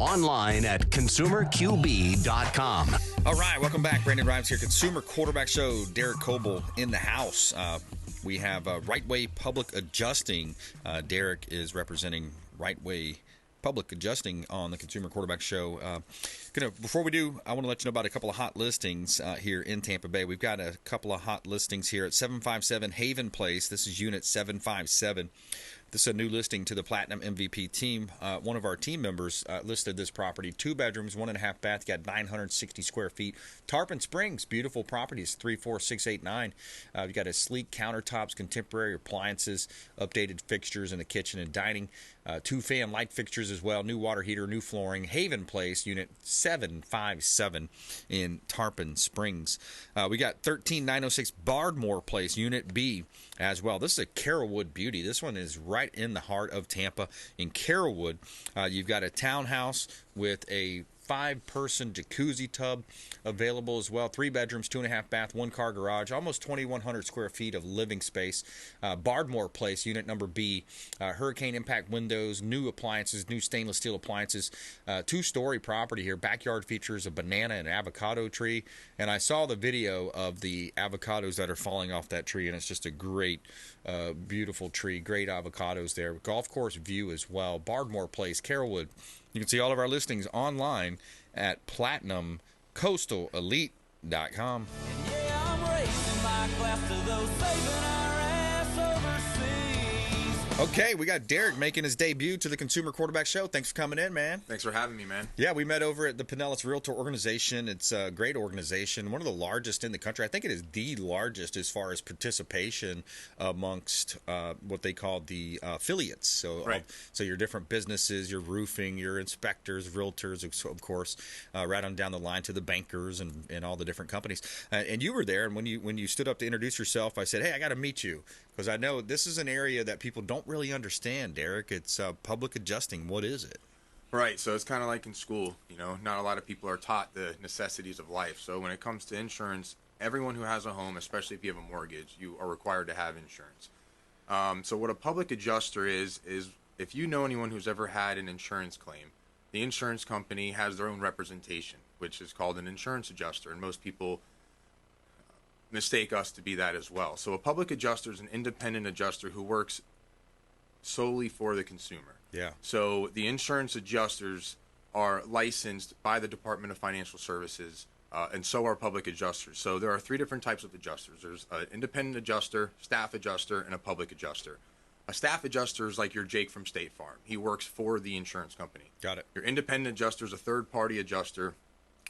Online at consumerqb.com. All right, welcome back. Brandon Rhymes here, Consumer Quarterback Show. Derek Kobel in the house. We have Right Way Public Adjusting. Derek is representing Right Way Public Adjusting on the Consumer Quarterback Show. Before we do, I want to let you know about a couple of hot listings here in Tampa Bay. We've got a couple of hot listings here at 757 Haven Place. This is Unit 757. This is a new listing to the Platinum MVP team. One of our team members listed this property. 2 bedrooms, 1.5 bath. Got 960 square feet. Tarpon Springs, beautiful property. It's 34689. You've got a sleek countertops, contemporary appliances, updated fixtures in the kitchen and dining. 2 fan light fixtures as well. New water heater, new flooring. Haven Place, Unit 757 in Tarpon Springs. We got 13906 Bardmore Place, Unit B as well. This is a Carrollwood beauty. This one is right in the heart of Tampa in Carrollwood. You've got a townhouse with a 5-person jacuzzi tub available as well. 3 bedrooms, 2.5 bath, 1-car garage, almost 2,100 square feet of living space. Bardmore Place, Unit number B. Hurricane impact windows, new appliances, new stainless steel appliances. 2-story property here. Backyard features a banana and avocado tree. And I saw the video of the avocados that are falling off that tree, and it's just a great, beautiful tree. Great avocados there. Golf course view as well. Bardmore Place, Carrollwood. You can see all of our listings online at PlatinumCoastalElite.com. Yeah, I'm raising my glass to those saving our ass overseas. Okay, we got Derek making his debut to the Consumer Quarterback Show. Thanks for coming in, man. Thanks for having me, man. Yeah, we met over at the Pinellas Realtor organization. It's a great organization, one of the largest in the country. I think it is the largest as far as participation amongst what they call the affiliates. So, right. So your different businesses, your roofing, your inspectors, realtors, of course, right on down the line to the bankers and all the different companies. And you were there, and when you stood up to introduce yourself, I said, hey, I got to meet you. Because I know this is an area that people don't really understand, Derek. It's public adjusting. What is it? Right, so it's kind of like in school, not a lot of people are taught the necessities of life. So when it comes to insurance, everyone who has a home, especially if you have a mortgage, you are required to have insurance. So what a public adjuster is if you know anyone who's ever had an insurance claim, the insurance company has their own representation, which is called an insurance adjuster, and most people mistake us to be that as well. So a public adjuster is an independent adjuster who works solely for the consumer. Yeah. So the insurance adjusters are licensed by the Department of Financial Services, and so are public adjusters. So there are 3 different types of adjusters. There's an independent adjuster, staff adjuster, and a public adjuster. A staff adjuster is like your Jake from State Farm. He works for the insurance company. Got it. Your independent adjuster is a third-party adjuster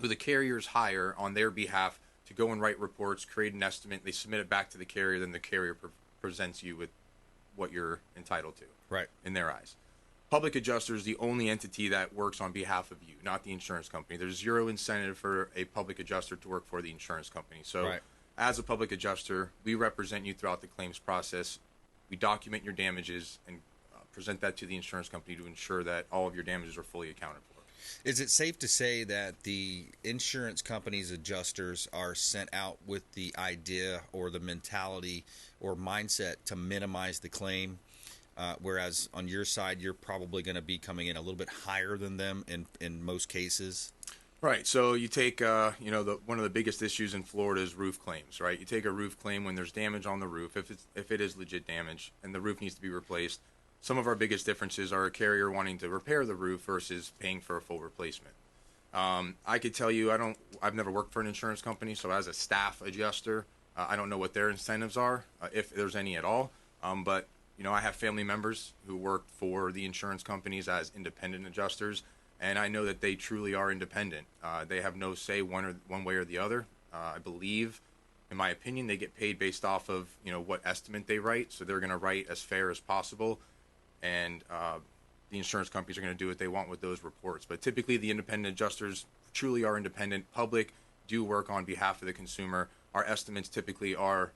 who the carriers hire on their behalf to go and write reports, create an estimate. They submit it back to the carrier, then the carrier presents you with what you're entitled to, right, in their eyes. Public adjuster is the only entity that works on behalf of you, not the insurance company. There's zero incentive for a public adjuster to work for the insurance company. So right. As a public adjuster, we represent you throughout the claims process. We document your damages and present that to the insurance company to ensure that all of your damages are fully accounted for. Is it safe to say that the insurance company's adjusters are sent out with the idea or the mentality or mindset to minimize the claim, whereas on your side, you're probably going to be coming in a little bit higher than them in most cases? Right. So you take, one of the biggest issues in Florida is roof claims, right? You take a roof claim when there's damage on the roof, if it is legit damage and the roof needs to be replaced. Some of our biggest differences are a carrier wanting to repair the roof versus paying for a full replacement. I could tell you, I've never worked for an insurance company, so as a staff adjuster, I don't know what their incentives are, if there's any at all. But I have family members who work for the insurance companies as independent adjusters, and I know that they truly are independent. They have no say one way or the other. I believe, in my opinion, they get paid based off of what estimate they write, so they're going to write as fair as possible. And the insurance companies are going to do what they want with those reports. But typically, the independent adjusters truly are independent. Public do work on behalf of the consumer. Our estimates typically are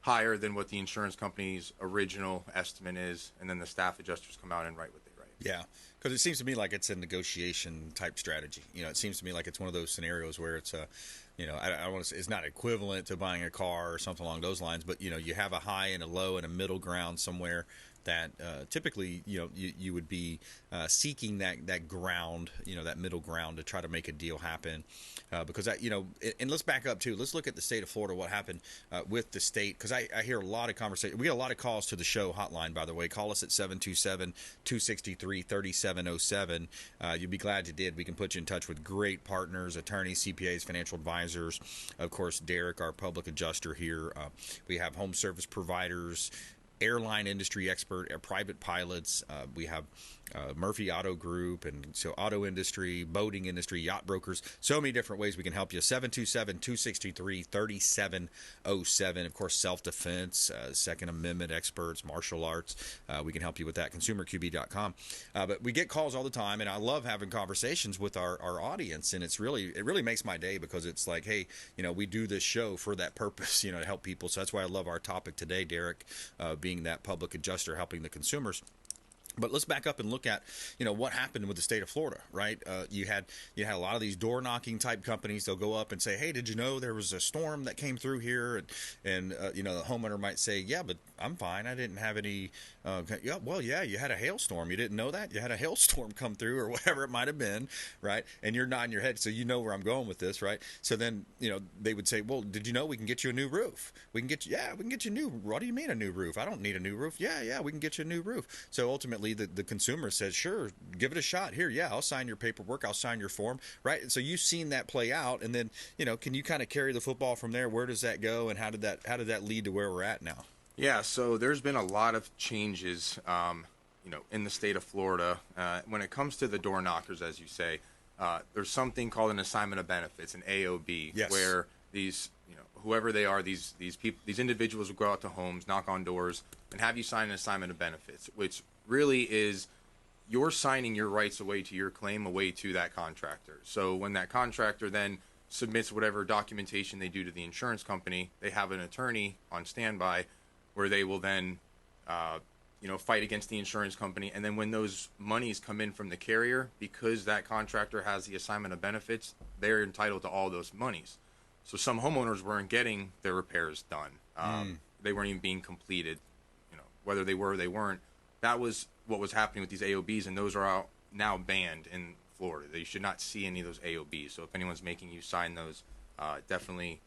higher than what the insurance company's original estimate is, and then the staff adjusters come out and write what they write. Yeah, because it seems to me like it's a negotiation type strategy. It seems to me like it's one of those scenarios where it's a, I want to say it's not equivalent to buying a car or something along those lines, but you have a high and a low and a middle ground somewhere that typically, you would be seeking that ground, that middle ground to try to make a deal happen. Because and let's back up too. Let's look at the state of Florida. What happened with the state? Because I hear a lot of conversation. We get a lot of calls to the show hotline. By the way, call us at 727-263-3707. You'll be glad you did. We can put you in touch with great partners, attorneys, CPAs, financial advisors. Of course, Derek, our public adjuster here. We have home service providers, airline industry expert, private pilots. We have Murphy Auto Group, and so auto industry, boating industry, yacht brokers. So many different ways we can help you. 727-263-3707. Of course, self-defense, Second Amendment experts, martial arts. We can help you with that. ConsumerQB.com. But we get calls all the time, and I love having conversations with our audience. And it really makes my day, because it's like, hey, we do this show for that purpose, to help people. So that's why I love our topic today, Derek, being that public adjuster helping the consumers. But let's back up and look at, what happened with the state of Florida, right? You had a lot of these door knocking type companies. They'll go up and say, hey, did you know there was a storm that came through here? And the homeowner might say, yeah, but I'm fine. I didn't have any. You had a hailstorm. You didn't know that? You had a hailstorm come through, or whatever it might have been, right? And you're nodding your head, so you know where I'm going with this, right? So then, they would say, well, did you know we can get you a new roof? We can get you a new. What do you mean a new roof? I don't need a new roof. Yeah, we can get you a new roof. So ultimately, the consumer says, sure, give it a shot. Here, yeah, I'll sign your paperwork. I'll sign your form, right? So you've seen that play out, and then, can you kind of carry the football from there? Where does that go, and how did that lead to where we're at now? Yeah, so there's been a lot of changes, in the state of Florida. When it comes to the door knockers, as you say, there's something called an assignment of benefits, an AOB, yes, where these, whoever they are, these people, these individuals will go out to homes, knock on doors, and have you sign an assignment of benefits, which really is you're signing your rights away to your claim away to that contractor. So when that contractor then submits whatever documentation they do to the insurance company, they have an attorney on standby where they will then, fight against the insurance company. And then when those monies come in from the carrier, because that contractor has the assignment of benefits, they're entitled to all those monies. So some homeowners weren't getting their repairs done. They weren't even being completed, whether they were or they weren't. That was what was happening with these AOBs, and those are now banned in Florida. They should not see any of those AOBs. So if anyone's making you sign those, definitely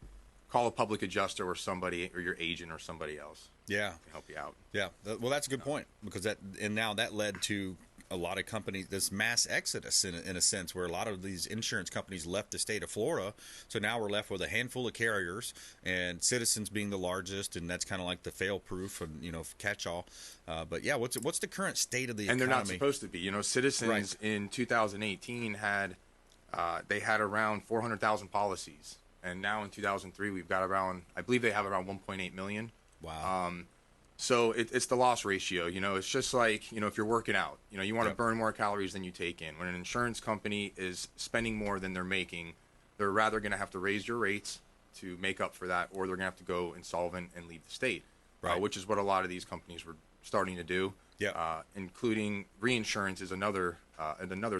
call a public adjuster or somebody, or your agent or somebody else. Yeah, to help you out. Yeah, well, that's a good point, because now that led to a lot of companies, this mass exodus in a sense, where a lot of these insurance companies left the state of Florida. So now we're left with a handful of carriers, and Citizens being the largest, and that's kind of like the fail-proof and catch-all. But yeah, what's the current state of the economy? And they're not supposed to be. Citizens right. in 2018 had around 400,000 policies, and now in 2003 we've got around, I believe they have around 1.8 million. Wow. So it's the loss ratio. It's just like, if you're working out, you want to burn more calories than you take in. When an insurance company is spending more than they're making, they're rather going to have to raise your rates to make up for that, or they're going to have to go insolvent and leave the state, right. Which is what a lot of these companies were starting to do. Yeah. Including reinsurance is another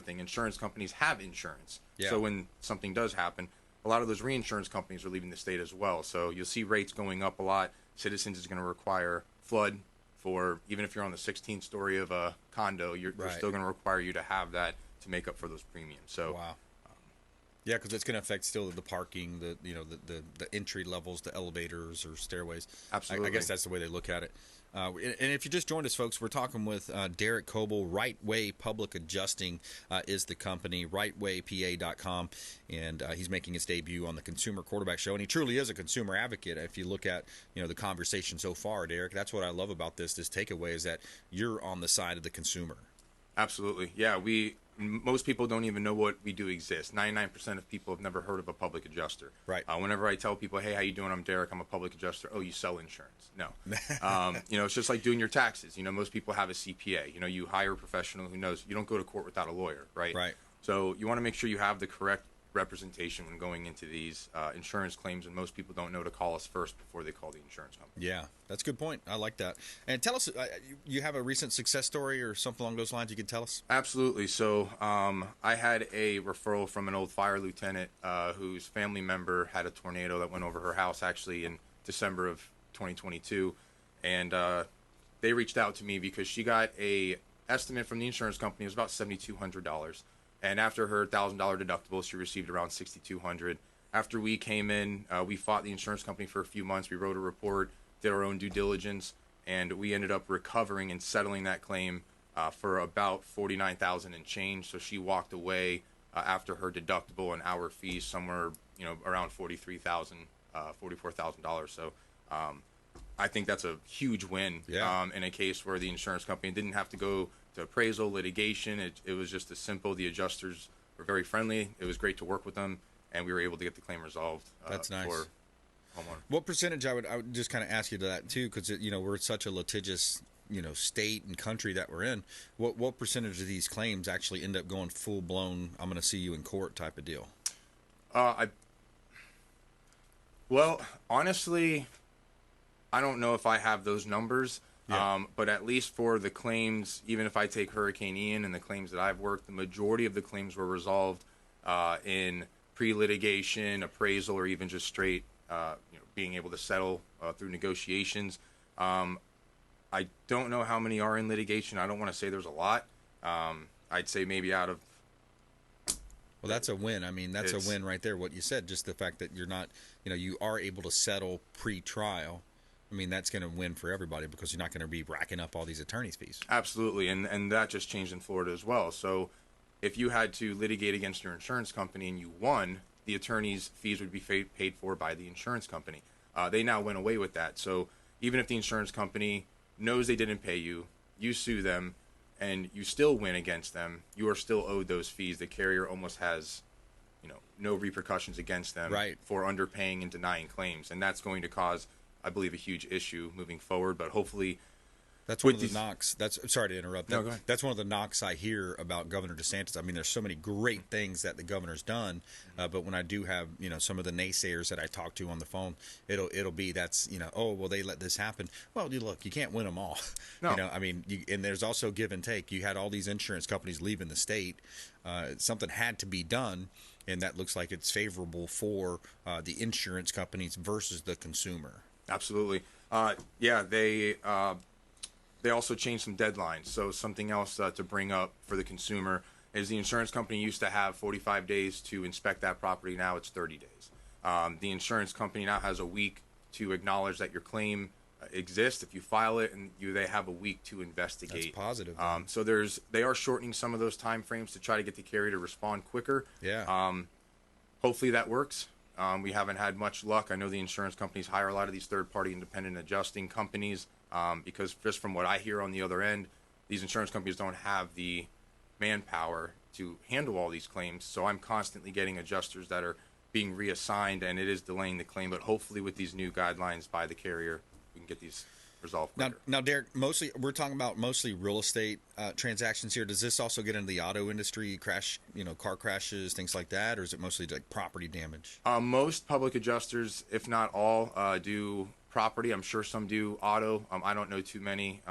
thing. Insurance companies have insurance. Yeah. So when something does happen, a lot of those reinsurance companies are leaving the state as well. So you'll see rates going up a lot. Citizens is going to require flood for, even if you're on the 16th story of a condo, they're still going to require you to have that to make up for those premiums. So, wow. Yeah, because it's going to affect still the parking, the entry levels, the elevators or stairways. Absolutely. I guess that's the way they look at it. And if you just joined us, folks, we're talking with Derek Kobel. Right Way Public Adjusting is the company, rightwaypa.com, and he's making his debut on the Consumer Quarterback Show, and he truly is a consumer advocate. If you look at the conversation so far, Derek, that's what I love about this takeaway is that you're on the side of the consumer. Absolutely. Yeah, most people don't even know what we do exist. 99% of people have never heard of a public adjuster. Right. Whenever I tell people, hey, how you doing? I'm Derek. I'm a public adjuster. Oh, you sell insurance. No. It's just like doing your taxes. Most people have a CPA. You hire a professional who knows. You don't go to court without a lawyer, right? Right. So you want to make sure you have the correct representation when going into these insurance claims, and most people don't know to call us first before they call the insurance company. Yeah, that's a good point. I like that. And tell us, you have a recent success story or something along those lines you could tell us? Absolutely. So I had a referral from an old fire lieutenant whose family member had a tornado that went over her house actually in December of 2022, and they reached out to me because she got a estimate from the insurance company. It was about $7,200, and after her $1,000 deductible, she received around $6,200. After we came in, we fought the insurance company for a few months. We wrote a report, did our own due diligence, and we ended up recovering and settling that claim for about $49,000 and change. So she walked away after her deductible and our fees somewhere, around $43,000, $44,000. So I think that's a huge win in a case where the insurance company didn't have to go to appraisal, litigation. It was just as simple. The adjusters were very friendly. It was great to work with them, and we were able to get the claim resolved. That's nice. For homeowner. What percentage? I would just kind of ask you to that too, because we're such a litigious state and country that we're in. What percentage of these claims actually end up going full blown? I'm going to see you in court type of deal. Well, honestly, I don't know if I have those numbers. Yeah. But at least for the claims, even if I take Hurricane Ian and the claims that I've worked, the majority of the claims were resolved in pre-litigation, appraisal, or even just straight, being able to settle through negotiations. I don't know how many are in litigation. I don't want to say there's a lot. I'd say maybe out of. Well, that's a win. I mean, that's a win right there. What you said, just the fact that you're not, you are able to settle pre-trial. I mean, that's going to win for everybody because you're not going to be racking up all these attorney's fees. Absolutely, and that just changed in Florida as well. So if you had to litigate against your insurance company and you won, the attorney's fees would be paid for by the insurance company. They now went away with that. So even if the insurance company knows they didn't pay you, you sue them, and you still win against them, you are still owed those fees. The carrier almost has, no repercussions against them for underpaying and denying claims, and that's going to cause, I believe, a huge issue moving forward. But hopefully, that's one of the knocks. Sorry to interrupt. No, go ahead. That's one of the knocks I hear about Governor DeSantis. I mean, there's so many great things that the governor's done, but when I do have some of the naysayers that I talk to on the phone, it'll be oh well, they let this happen. Well, you can't win them all. No. I mean, and there's also give and take. You had all these insurance companies leaving the state. Something had to be done, and that looks like it's favorable for the insurance companies versus the consumer. Absolutely. They also changed some deadlines. So something else to bring up for the consumer is the insurance company used to have 45 days to inspect that property. Now it's 30 days. The insurance company now has a week to acknowledge that your claim exists if you file it, and they have a week to investigate. That's positive. So they are shortening some of those time frames to try to get the carrier to respond quicker. Yeah. Hopefully that works. We haven't had much luck. I know the insurance companies hire a lot of these third-party independent adjusting companies because just from what I hear on the other end, these insurance companies don't have the manpower to handle all these claims. So I'm constantly getting adjusters that are being reassigned, and it is delaying the claim. But hopefully with these new guidelines by the carrier, we can get these resolved quicker. Now, Derek, we're talking about mostly real estate transactions here. Does this also get into the auto industry, car crashes, things like that, or is it mostly like property damage? Most public adjusters, if not all, do property. I'm sure some do auto. I don't know too many.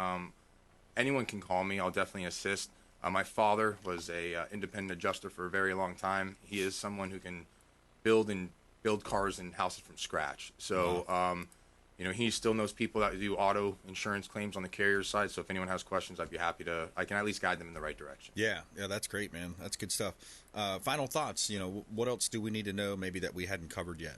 Anyone can call me. I'll definitely assist. My father was a independent adjuster for a very long time. He is someone who can build cars and houses from scratch. So. Wow. He still knows people that do auto insurance claims on the carrier's side. So if anyone has questions, I'd be happy to. I can at least guide them in the right direction. Yeah, that's great, man. That's good stuff. Final thoughts. What else do we need to know? Maybe that we hadn't covered yet.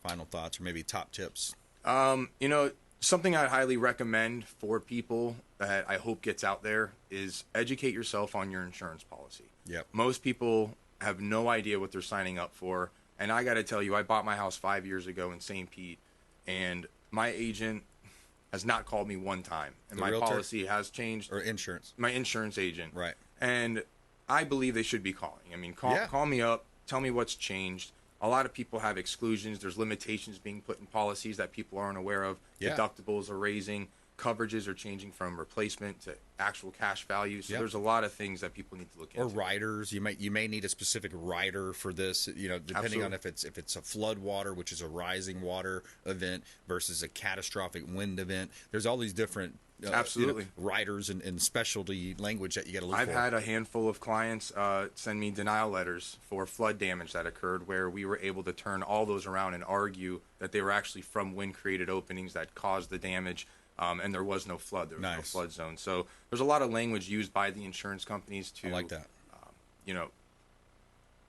Final thoughts, or maybe top tips. Something I highly recommend for people that I hope gets out there is educate yourself on your insurance policy. Yep. Most people have no idea what they're signing up for, and I got to tell you, I bought my house 5 years ago in St. Pete, and my agent has not called me one time, and my realtor? policy has changed. Or insurance. My insurance agent. Right. And I believe they should be calling. I mean, call me up, tell me what's changed. A lot of people have exclusions. There's limitations being put in policies that people aren't aware of. Yeah. Deductibles are raising. Coverages are changing from replacement to actual cash value. So there's a lot of things that people need to look into. Or riders. You may need a specific rider for this, depending Absolutely. on if it's a flood water, which is a rising water event, versus a catastrophic wind event. There's all these different Absolutely. Riders and specialty language that you got to look for. I've had a handful of clients send me denial letters for flood damage that occurred, where we were able to turn all those around and argue that they were actually from wind-created openings that caused the damage. and there was no flood. There was no Nice. flood zone. So there's a lot of language used by the insurance companies to, I like that.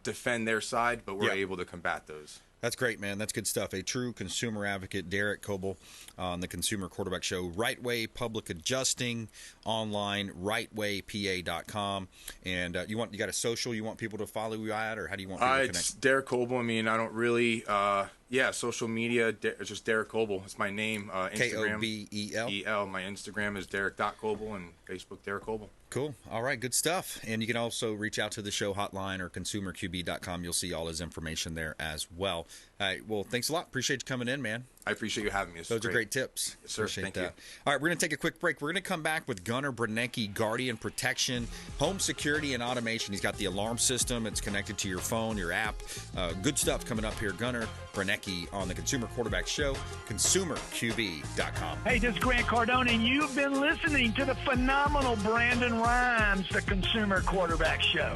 defend their side, but we're Yeah. able to combat those. That's great, man. That's good stuff. A true consumer advocate, Derek Kobel, on the Consumer Quarterback Show. Right Way Public Adjusting, online, rightwaypa.com. And you got a social you want people to follow you at, or how do you want people to It's connect? Derek Kobel. I mean, I don't really, social media. It's just Derek Kobel. It's my name. Instagram. Kobel. EL. My Instagram is Derek.Kobel and Facebook Derek Kobel. Cool. All right. Good stuff. And you can also reach out to the show hotline or consumerqb.com. You'll see all his information there as well. All right. Well, thanks a lot. Appreciate you coming in, man. I appreciate you having me. Those are great tips. Yes, sir. Appreciate Thank that. you. All right, we're going to take a quick break. We're going to come back with Gunnar Branecki, Guardian Protection, Home Security and Automation. He's got the alarm system. It's connected to your phone, your app. Good stuff coming up here. Gunnar Branecki on the Consumer Quarterback Show, consumerqb.com. Hey, this is Grant Cardone, and you've been listening to the phenomenal Brandon Rhymes, the Consumer Quarterback Show.